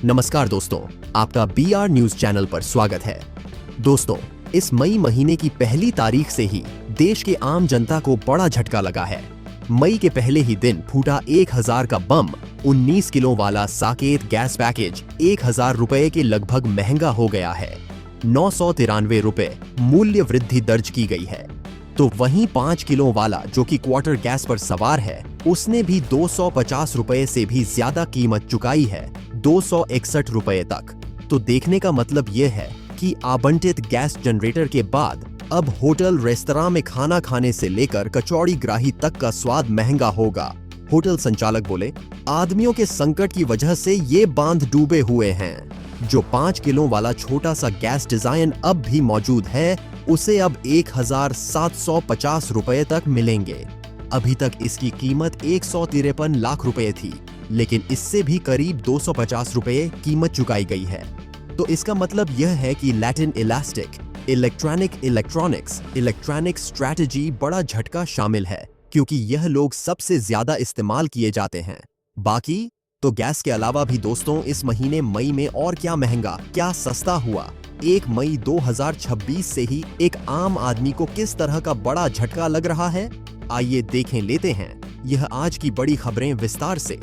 नमस्कार दोस्तों, आपका BR न्यूज चैनल पर स्वागत है। दोस्तों, इस मई महीने की पहली तारीख से ही देश के आम जनता को बड़ा झटका लगा है। मई के पहले ही दिन फूटा 1000 का बम। 19 किलो वाला साकेत गैस पैकेज 1000 रुपए के लगभग महंगा हो गया है। 993 रुपए मूल्य वृद्धि दर्ज की गई है। तो वहीं 5 किलो वाला जो कि क्वार्टर गैस पर सवार है, उसने भी 250 रुपए से भी ज्यादा कीमत चुकाई है, 261 रुपए तक। तो देखने का मतलब यह है कि आवंटित गैस जनरेटर के बाद अब होटल रेस्तरां में खाना खाने से लेकर कचौड़ी ग्राही तक का स्वाद महंगा होगा। होटल संचालक बोले, आदमियों के संकट की वजह से ये बांध डूबे हुए हैं। जो 5 किलो वाला छोटा सा गैस डिजाइन अब भी मौजूद है, उसे अब 1750 रुपए तक मिलेंगे। अभी तक इसकी कीमत 153 लाख रुपए थी, लेकिन इससे भी करीब 250 रुपए कीमत चुकाई गई है। तो इसका मतलब यह है कि लैटिन इलास्टिक, इलेक्ट्रॉनिक स्ट्रैटेजी बड़ा झटका शामिल है, क्योंकि यह लोग सबसे ज्यादा इस्तेमाल किए जाते हैं। बाकी तो गैस के अलावा भी दोस्तों, इस महीने मई में और क्या महंगा, क्या सस्ता हुआ। 1 मई 2026 से ही एक आम आदमी को किस तरह का बड़ा झटका लग रहा है, आइए देखें लेते हैं यह आज की बड़ी खबरें विस्तार से।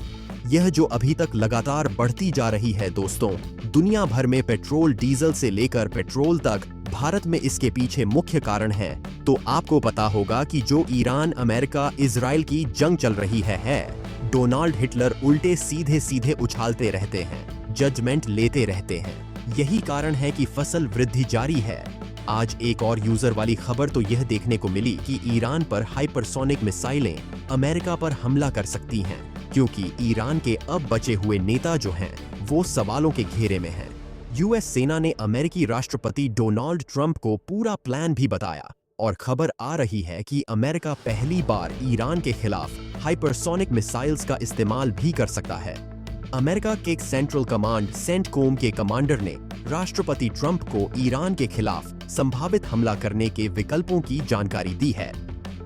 यह जो अभी तक लगातार बढ़ती जा रही है दोस्तों, दुनिया भर में पेट्रोल डीजल से लेकर पेट्रोल तक, भारत में इसके पीछे मुख्य कारण है। तो आपको पता होगा कि जो ईरान, अमेरिका, इजराइल की जंग चल रही है। डोनाल्ड हिटलर उल्टे सीधे सीधे उछालते रहते हैं, जजमेंट लेते रहते हैं। यही कारण है कि फसल वृद्धि जारी है। आज एक और यूजर वाली खबर तो यह देखने को मिली कि ईरान पर हाइपरसोनिक मिसाइलें अमेरिका पर हमला कर सकती हैं, क्योंकि ईरान के अब बचे हुए नेता जो हैं, वो सवालों के घेरे में हैं। यूएस सेना ने अमेरिकी राष्ट्रपति डोनाल्ड ट्रंप को पूरा प्लान भी बताया, और खबर आ रही है कि अमेरिका पहली बार ईरान के खिलाफ हाइपरसोनिक मिसाइल्स का इस्तेमाल भी कर सकता है। अमेरिका के सेंट्रल कमांड सेंटकॉम के कमांडर ने राष्ट्रपति ट्रंप को ईरान के खिलाफ संभावित हमला करने के विकल्पों की जानकारी दी है।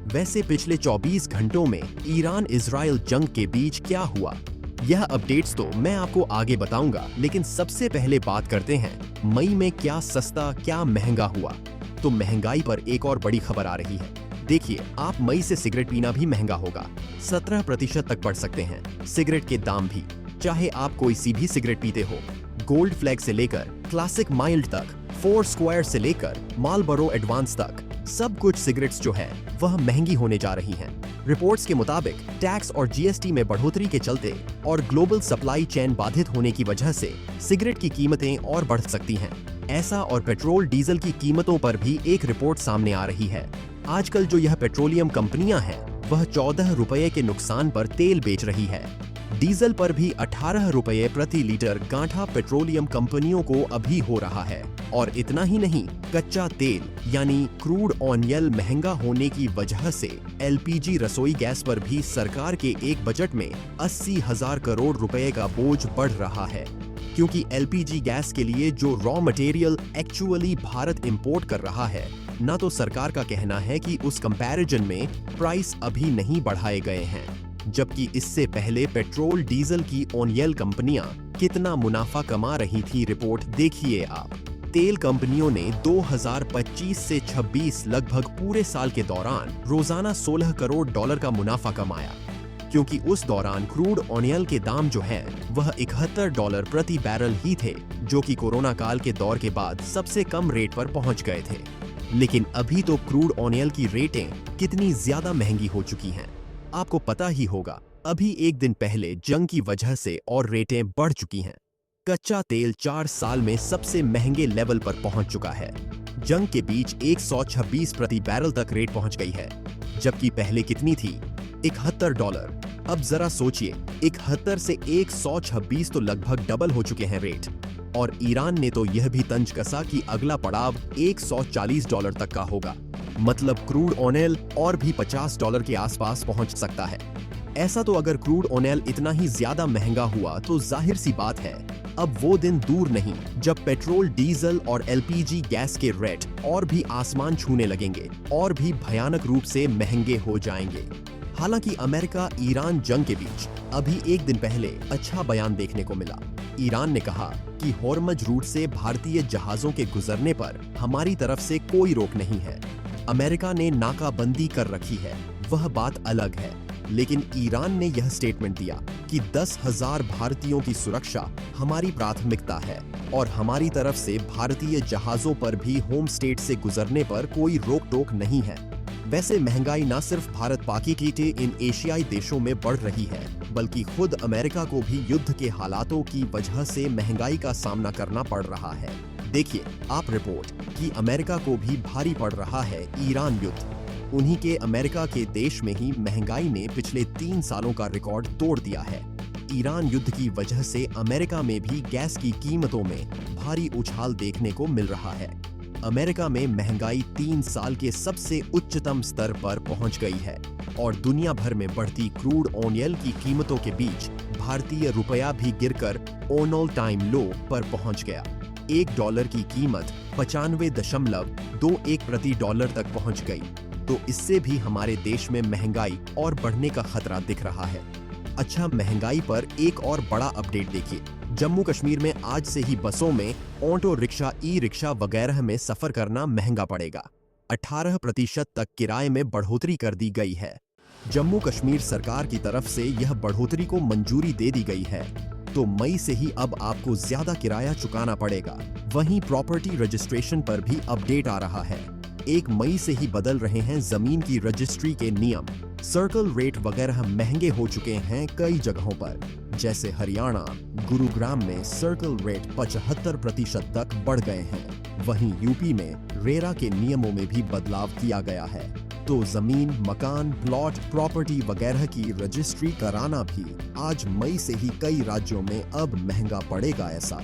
वैसे पिछले 24 घंटों में ईरान इजराइल जंग के बीच क्या हुआ, यह अपडेट्स तो मैं आपको आगे बताऊंगा, लेकिन सबसे पहले बात करते हैं मई में क्या सस्ता क्या महंगा हुआ। तो महंगाई पर एक और बड़ी खबर आ रही है। देखिए, आप मई से सिगरेट पीना भी महंगा होगा, 17% तक बढ़ सकते हैं सिगरेट के दाम भी। चाहे आप कोई सी भी सिगरेट पीते हो, गोल्ड फ्लैग से लेकर क्लासिक माइल्ड तक, 4 स्क्वायर से लेकर मार्लबोरो एडवांस तक, सब कुछ सिगरेट्स जो है वह महंगी होने जा रही हैं। रिपोर्ट्स के मुताबिक टैक्स और जीएसटी में बढ़ोतरी के चलते और ग्लोबल सप्लाई चेन बाधित होने की वजह से सिगरेट की कीमतें और बढ़ सकती हैं। ऐसा और पेट्रोल डीजल की कीमतों पर भी एक रिपोर्ट सामने आ रही है। आजकल जो यह पेट्रोलियम कंपनियां हैं, वह 14 रुपए के नुकसान पर तेल बेच रही है। डीजल पर भी 18 रुपए प्रति लीटर गांठा पेट्रोलियम कंपनियों को अभी हो रहा है। और इतना ही नहीं, कच्चा तेल यानी क्रूड ऑयल महंगा होने की वजह से एलपीजी रसोई गैस पर भी सरकार के एक बजट में 80,000 करोड़ रुपए का बोझ बढ़ रहा है, क्योंकि एलपीजी गैस के लिए जो raw material actually Bharat import कर रहा है, ना तो सरकार का कहना है कि उस कंपैरिजन में प्राइस अभी नहीं बढ़ाए गए हैं, जबकि इससे पहले पेट्रोल डीजल की ऑयल कंपनियां कितना मुनाफा कमा रही थी, रिपोर्ट देखिए आप। तेल कंपनियों ने 2025 से 26 लगभग पूरे साल के दौरान रोजाना $16 करोड़ का मुनाफा कमाया, क्योंकि उस दौरान क्रूड ऑयल के दाम जो है वह $71 प्रति बैरल ही थे, जो कि कोरोना काल के दौर के बाद सबसे कम रेट पर पहुंच गए थे। लेकिन अभी तो क्रूड ऑयल की रेटें कितनी ज्यादा महंगी हो चुकी हैं, आपको पता ही होगा। अभी एक दिन पहले जंग की वजह से और रेटें बढ़ चुकी हैं। कच्चा तेल 4 साल में सबसे महंगे लेवल पर पहुंच चुका है। जंग के बीच 126 प्रति बैरल तक रेट पहुंच गई है, जबकि पहले कितनी थी, $71। अब जरा सोचिए, 71 से 126 तो लगभग डबल हो चुके हैं रेट। और ईरान ने तो यह भी तंज कसा कि अगला पड़ाव $140 तक का होगा, मतलब क्रूड ऑयल और भी $50 के आसपास पहुंच सकता है। ऐसा तो अगर क्रूड ऑयल इतना ही ज्यादा महंगा हुआ तो जाहिर सी बात है, अब वो दिन दूर नहीं जब पेट्रोल डीजल और एलपीजी गैस के रेट और भी आसमान छूने लगेंगे और भी भयानक रूप से महंगे हो जाएंगे। हालांकि अमेरिका ईरान जंग के बीच अभी एक दिन पहले अच्छा बयान देखने को मिला। ईरान ने कहा कि हॉर्मज रूट से भारतीय जहाजों के गुजरने पर हमारी तरफ से कोई रोक नहीं है। अमेरिका ने नाकाबंदी कर रखी है, वह बात अलग है, लेकिन ईरान ने यह स्टेटमेंट दिया कि 10,000 भारतीयों की सुरक्षा हमारी प्राथमिकता है और हमारी तरफ से भारतीय जहाजों पर भी होम स्टेट से गुजरने पर कोई रोक टोक नहीं है। वैसे महंगाई न सिर्फ भारत पाकी के इन एशियाई देशों में बढ़ रही है, बल्कि खुद अमेरिका को भी युद्ध के हालातों की वजह से महंगाई का सामना करना पड़ रहा है। देखिए आप रिपोर्ट कि अमेरिका को भी भारी पड़ रहा है ईरान युद्ध। उन्हीं के अमेरिका के देश में ही महंगाई ने पिछले 3 सालों का रिकॉर्ड तोड़ दिया है। ईरान युद्ध की वजह से अमेरिका में भी गैस की कीमतों में भारी उछाल देखने को मिल रहा है। अमेरिका में महंगाई 3 साल के सबसे उच्चतम स्तर पर पहुंच गई है और दुनिया भर में बढ़ती क्रूड ऑयल की कीमतों के बीच भारतीय रुपया भी गिरकर ऑल टाइम लो पर पहुंच गया। $1 की कीमत 95.21 प्रति डॉलर तक पहुंच गई। तो इससे भी हमारे देश में महंगाई और बढ़ने का खतरा दिख रहा है। अच्छा, महंगाई पर एक और बड़ा अपडेट देखिए। जम्मू कश्मीर में आज से ही बसों में ऑटो रिक्शा, ई रिक्शा वगैरह में सफर करना महंगा पड़ेगा। 18% तक किराए में बढ़ोतरी कर दी गई है। जम्मू कश्मीर सरकार की तरफ से यह बढ़ोतरी को मंजूरी दे दी गई है, तो मई से ही अब आपको ज्यादा किराया चुकाना पड़ेगा। वहीं प्रॉपर्टी रजिस्ट्रेशन पर भी अपडेट आ रहा है। 1 मई से ही बदल रहे हैं जमीन की रजिस्ट्री के नियम। सर्कल रेट वगैरह महंगे हो चुके हैं कई जगहों पर, जैसे हरियाणा, गुरुग्राम में सर्कल रेट 75% तक बढ़ गए हैं। वहीं यूपी में रेरा के नियमों में भी बदलाव किया गया है। तो जमीन, मकान, प्लॉट, प्रॉपर्टी वगैरह की रजिस्ट्री कराना भी आज मई से ही कई राज्यों में अब महंगा पड़ेगा ऐसा।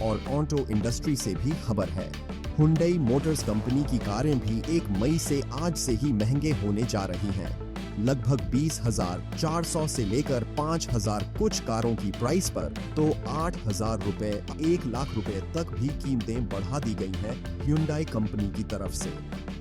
और ऑटो इंडस्ट्री से भी खबर है। हुंडई मोटर्स कंपनी की कारें भी 1 मई से आज से ही महंगे होने जा रही हैं। लगभग 20,400 से लेकर 5,000 कुछ कारों की प्राइस पर तो 8,000 रुपए, 1 लाख रुपए तक भी कीमतें बढ़ा दी गई हैं हुंडई कंपनी की तरफ से।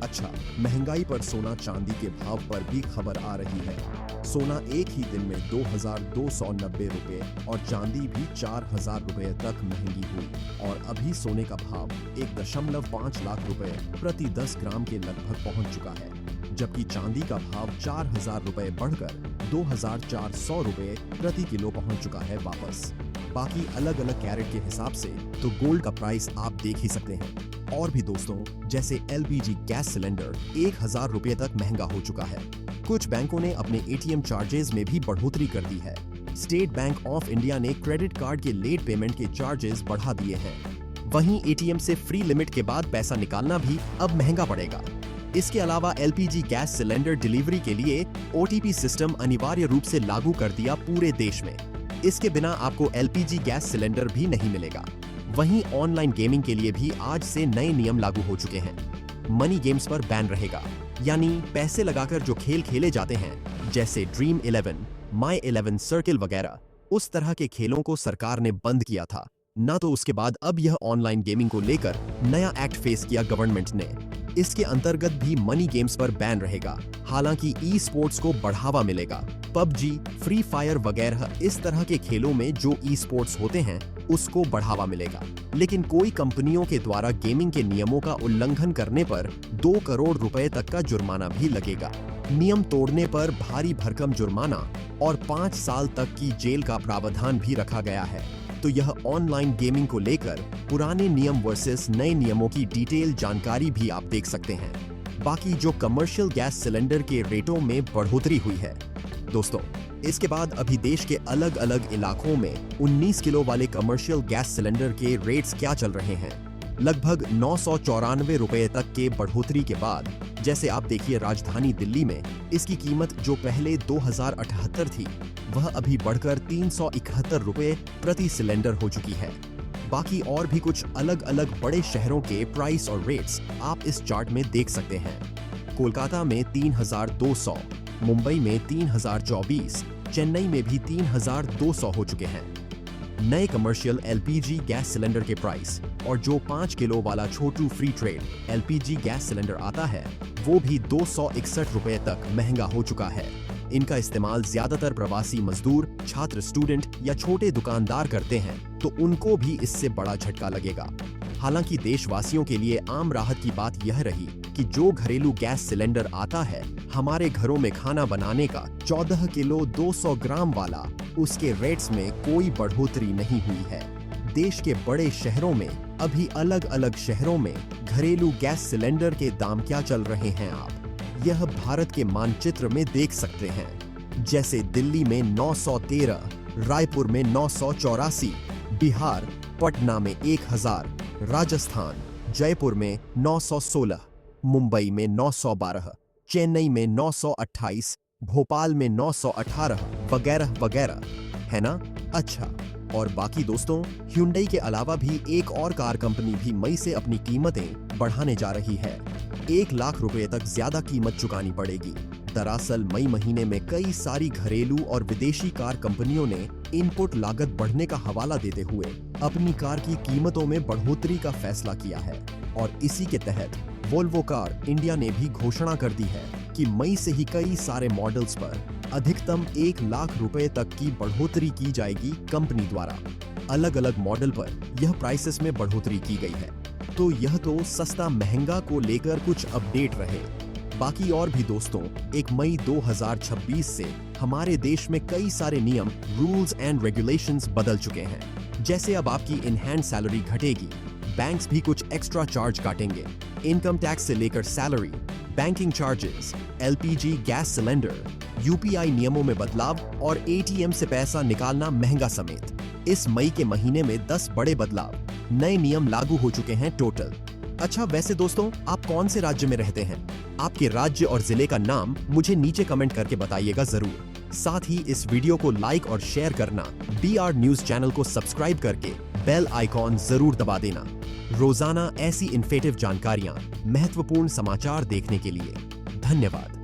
अच्छा, महंगाई पर सोना चांदी के भाव पर भी खबर आ रही है। सोना एक ही दिन में 2,290 रुपए और चांदी भी 4,000 रुपए तक महंगी हुई और अभी सोने का भाव 1.5 लाख रुपए प्रति 10 ग्राम के लगभग पहुंच चुका है, जबकि चांदी का भाव 4,000 रुपए बढ़कर 2,400 रुपए प्रति किलो पहुंच चुका है वापस। बाकी अलग अलग कैरेट के हिसाब से तो गोल्ड का प्राइस आप देख ही सकते हैं। और भी दोस्तों, जैसे LPG गैस सिलेंडर 1,000 रुपए तक महंगा हो चुका है। कुछ बैंकों ने अपने ATM चार्जेस में भी बढ़ोतरी कर दी है। स्टेट बैंक ऑफ इंडिया ने क्रेडिट कार्ड के लेट पेमेंट के चार्जेस बढ़ा दिए हैं। वहीं ATM से फ्री लिमिट के बाद पैसा निकालना भी अब महंगा पड़ेगा। इसके अलावा LPG गैस सिलेंडर डिलीवरी के लिए OTP सिस्टम अनिवार्य रूप से लागू कर दिया पूरे देश में। इसके बिना आपको LPG गैस सिलेंडर भी नहीं मिलेगा। वहीं ऑनलाइन गेमिंग के लिए भी आज से नए नियम लागू हो चुके हैं। मनी गेम्स पर बैन रहेगा, यानी पैसे लगाकर जो खेल खेले जाते हैं जैसे ड्रीम 11, माई 11 सर्किल वगैरह, उस तरह के खेलों को सरकार ने बंद किया था ना। तो उसके बाद अब यह ऑनलाइन गेमिंग को लेकर नया एक्ट फेस किया गवर्नमेंट ने। इसके अंतर्गत भी मनी गेम्स पर बैन रहेगा। हालांकि ई स्पोर्ट्स को बढ़ावा मिलेगा। PUBG, फ्री फायर वगैरह इस तरह के खेलों में जो ई स्पोर्ट्स होते हैं उसको बढ़ावा मिलेगा। लेकिन कोई कंपनियों के द्वारा गेमिंग के नियमों का उल्लंघन करने पर 2 करोड़ रुपए तक का जुर्माना भी लगेगा। नियम तोड़ने पर भारी भरकम जुर्माना और 5 साल तक की जेल का प्रावधान भी रखा गया है। तो यह ऑनलाइन गेमिंग को लेकर पुराने नियम वर्सेस नए नियमों की डिटेल जानकारी भी आप देख सकते हैं। बाकी जो कमर्शियल गैस सिलेंडर के रेटों में बढ़ोतरी हुई है दोस्तों, इसके बाद अभी देश के अलग अलग इलाकों में 19 किलो वाले कमर्शियल गैस सिलेंडर के रेट्स क्या चल रहे हैं। लगभग 994 रुपए तक के बढ़ोतरी के बाद, जैसे आप देखिए राजधानी दिल्ली में इसकी कीमत जो पहले 2,078 थी, वह अभी बढ़कर 371 रुपए प्रति सिलेंडर हो चुकी है। बाकी और भी कुछ अलग अलग बड़े शहरों के प्राइस और रेट्स आप इस चार्ट में देख सकते हैं। कोलकाता में 3,200, मुंबई में 3,024, चेन्नई में भी 3,200 हो चुके हैं। नए कमर्शियल LPG गैस सिलेंडर के प्राइस और जो 5 किलो वाला Chhotu free trade LPG gas cylinder आता है वो भी 261 रुपए तक महंगा हो चुका है। इनका इस्तेमाल ज्यादातर प्रवासी मजदूर, छात्र, स्टूडेंट या छोटे दुकानदार करते हैं, तो उनको भी इससे बड़ा झटका लगेगा। हालांकि देशवासियों के लिए आम राहत की बात यह रही कि जो घरेलू गैस सिलेंडर आता है हमारे घरों में खाना बनाने का 14 किलो 200 ग्राम वाला, उसके रेट्स में कोई बढ़ोतरी नहीं हुई है। देश के बड़े शहरों में अभी अलग अलग शहरों में घरेलू गैस सिलेंडर के दाम क्या चल रहे हैं आप यह भारत के मानचित्र में देख सकते हैं। जैसे दिल्ली में 913, रायपुर में 984, बिहार पटना में 1000, राजस्थान जयपुर में 916, मुंबई में 912, चेन्नई में 928, भोपाल में 918 वगैरह वगैरह, है ना? अच्छा, और बाकी दोस्तों, Hyundai के अलावा भी एक और कार कंपनी भी मई से अपनी कीमतें बढ़ाने जा रही है। 1 लाख रुपए तक ज्यादा कीमत चुकानी पड़ेगी। दरअसल मई महीने में कई सारी घरेलू और विदेशी कार कंपनियों ने इनपुट लागत बढ़ने का हवाला देते हुए अपनी कार की कीमतों में बढ़ोतरी का फैसला किया है, और इसी के तहत वोल्वो कार इंडिया ने भी घोषणा कर दी है कि मई से ही कई सारे मॉडल्स पर अधिकतम 1 लाख रुपए तक की बढ़ोतरी की जाएगी कंपनी द्वारा। अलग अलग मॉडल पर यह प्राइसेस में बढ़ोतरी की गई है। तो यह तो सस्ता महंगा को लेकर कुछ अपडेट रहे। बाकी और भी दोस्तों, 1 मई 2026 से हमारे देश में कई सारे नियम, रूल्स एंड रेगुलेशंस बदल चुके हैं। जैसे अब आपकी इन हैंड सैलरी घटेगी, बैंक्स भी कुछ एक्स्ट्रा चार्ज काटेंगे। इनकम टैक्स से लेकर salary, banking charges, LPG gas cylinder, UPI नियमों में बदलाव और एटीएम से पैसा निकालना महंगा समेत इस मई के महीने में 10 बड़े बदलाव, नए नियम लागू हो चुके हैं टोटल। अच्छा, वैसे दोस्तों, आप कौन से राज्य में रहते हैं? आपके राज्य और जिले का नाम मुझे नीचे कमेंट करके बताइएगा जरूर। साथ ही इस वीडियो को लाइक और शेयर करना, BR न्यूज चैनल को सब्सक्राइब करके बेल आइकॉन जरूर दबा देना। रोजाना ऐसी इन्फेटिव जानकारियां, महत्वपूर्ण समाचार देखने के लिए धन्यवाद।